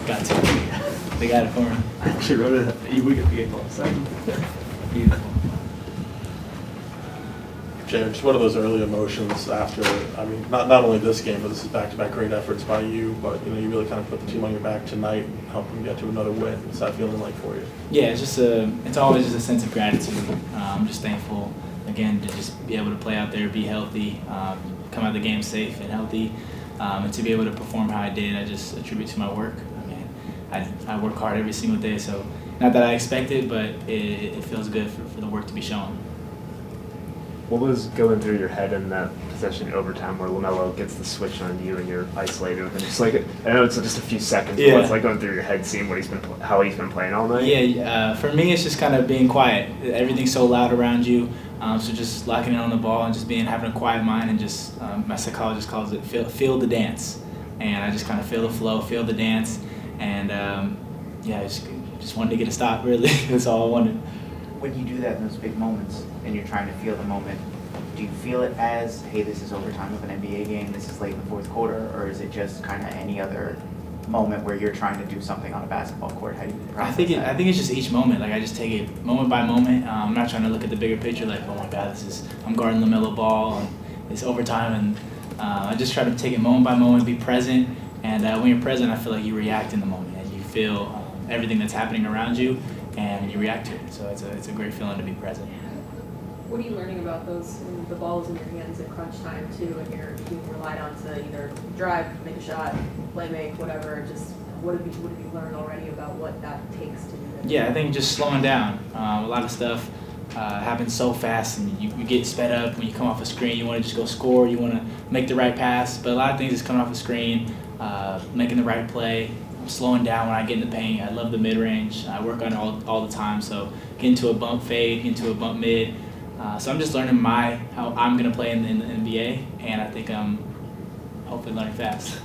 Got to. They got it for me. I actually wrote it. We get the game all second. Beautiful. Jared, just what are those early emotions after, I mean, not only this game, but this is back-to-back great efforts by you, but, you know, you really kind of put the team on your back tonight and helped them get to another win. What's that feeling like for you? Yeah, it's just it's always just a sense of gratitude. I'm just thankful, again, to just be able to play out there, be healthy, come out of the game safe and healthy, and to be able to perform how I did, I just attribute to my work. I mean, I work hard every single day, so not that I expect it, but it feels good for the work to be shown. What was going through your head in that possession in overtime where LaMelo gets the switch on you and you're isolated with him? Just like, I know it's just a few seconds, but what's like going through your head seeing what how he's been playing all night? Yeah, for me it's just kind of being quiet. Everything's so loud around you, so just locking in on the ball and just having a quiet mind and just, my psychologist calls it feel the dance. And I just kind of feel the flow, feel the dance, and I just wanted to get a stop, really. That's all I wanted. When you do that in those big moments and you're trying to feel the moment, do you feel it as, hey, this is overtime of an NBA game, this is late in the fourth quarter, or is it just kind of any other moment where you're trying to do something on a basketball court? How do you process that? I think it's just each moment. Like, I just take it moment by moment. I'm not trying to look at the bigger picture like, oh my God, I'm guarding LaMelo Ball and it's overtime, and I just try to take it moment by moment, be present, and when you're present, I feel like you react in the moment and you feel everything that's happening around you, and you react to it. So it's a great feeling to be present. What are you learning about those when the ball is in your hands at crunch time too, and you're being relied on to either drive, make a shot, play make, whatever? Just what have you learned already about what that takes to do that? Yeah, I think just slowing down. A lot of stuff happens so fast, and you get sped up when you come off a screen. You want to just go score. You want to make the right pass, but a lot of things is coming off a screen, making the right play. Slowing down when I get in the paint. I love the mid-range. I work on it all the time. So get into a bump fade, get into a bump mid. So I'm just learning how I'm going to play in the NBA, and I think I'm hopefully learning fast.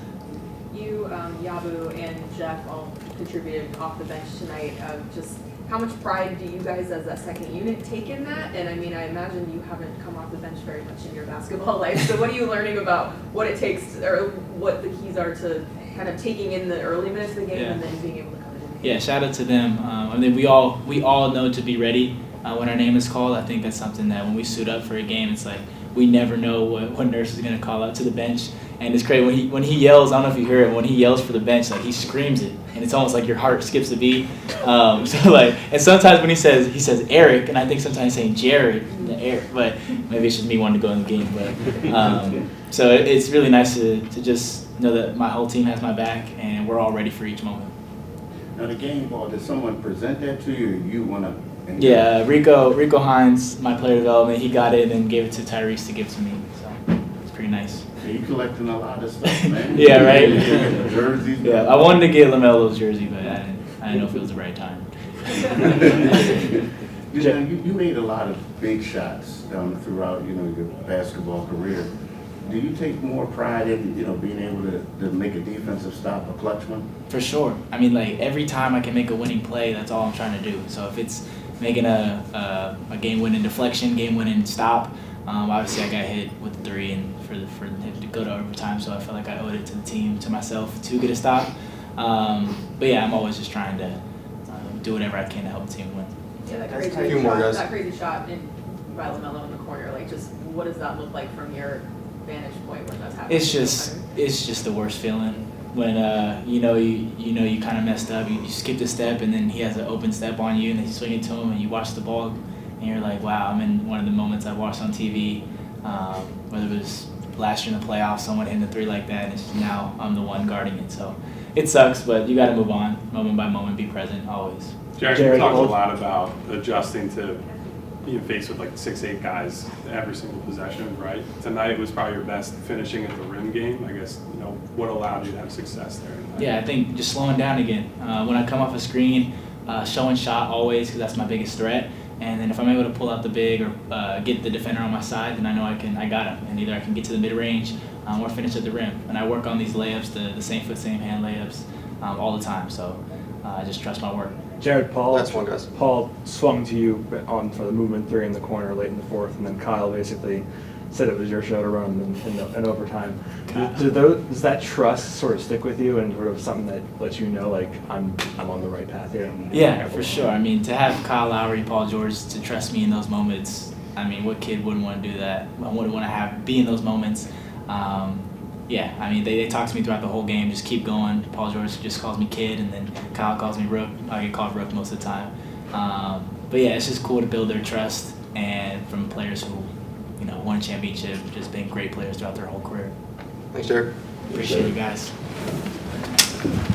You, Yabu, and Jeff all contributed off the bench tonight. Just how much pride do you guys as that second unit take in that? And I mean, I imagine you haven't come off the bench very much in your basketball life. So what are you learning about what it takes, or what the keys are to kind of taking in the early minutes of the game and then being able to come in? Yeah, shout out to them. I mean, we all know to be ready when our name is called. I think that's something that when we suit up for a game, it's like we never know what nurse is going to call out to the bench. And it's great when he yells. I don't know if you hear it. When he yells for the bench, like he screams it, and it's almost like your heart skips a beat. And sometimes when he says Eric, and I think sometimes he's saying Jared, but maybe it's just me wanting to go in the game. But so it's really nice to just know that my whole team has my back, and we're all ready for each moment. Now the game ball, did someone present that to you, or you want to? Yeah, Rico Hines, my player development, he got it and gave it to Tyrese to give to me. So it's pretty nice. Yeah, you collecting a lot of stuff, man. Yeah, right? Jerseys. Yeah, I wanted to get LaMelo's jersey, but I didn't know if it was the right time. You made a lot of big shots throughout your basketball career. Do you take more pride in being able to make a defensive stop, a clutch one? For sure. I mean, like every time I can make a winning play, that's all I'm trying to do. So if it's making a game-winning deflection, game-winning stop, obviously I got hit with the three and for him to go to overtime. So I felt like I owed it to the team, to myself, to get a stop. But yeah, I'm always just trying to do whatever I can to help the team win. Yeah, that crazy shot by LaMelo in the corner. Like, just what does that look like from your vantage point when that's happening? It's just the worst feeling when you kind of messed up. You skipped a step, and then he has an open step on you, and then you swing it to him, and you watch the ball, and you're like, wow, I'm in one of the moments I watched on TV. Whether it was last year in the playoffs, someone hitting the three like that, and it's just now I'm the one guarding it. So it sucks, but you got to move on, moment by moment, be present always. Jared, you talked a lot about adjusting to being faced with like 6'8" guys every single possession, right? Tonight was probably your best finishing at the rim game. I guess, what allowed you to have success there? Yeah, I think just slowing down again. When I come off a screen, showing shot always, because that's my biggest threat. And then if I'm able to pull out the big or get the defender on my side, then I know I got him. And either I can get to the mid-range or finish at the rim. And I work on these layups, the same foot, same hand layups all the time. So I just trust my work. Jared, Paul. That's one, guys. Paul swung to you for the movement three in the corner late in the fourth, and then Kyle basically said it was your show to run in overtime. Does that trust sort of stick with you and sort of something that lets you know, like, I'm on the right path here? Yeah, for sure. I mean, to have Kyle Lowry, Paul George to trust me in those moments, I mean, what kid wouldn't want to do that? I wouldn't want to be in those moments. Yeah, I mean, they talk to me throughout the whole game, just keep going. Paul George just calls me kid, and then Kyle calls me Rook. I get called Rook most of the time. But yeah, it's just cool to build their trust, and from players who, won a championship, just been great players throughout their whole career. Thanks, Derek. Appreciate you guys.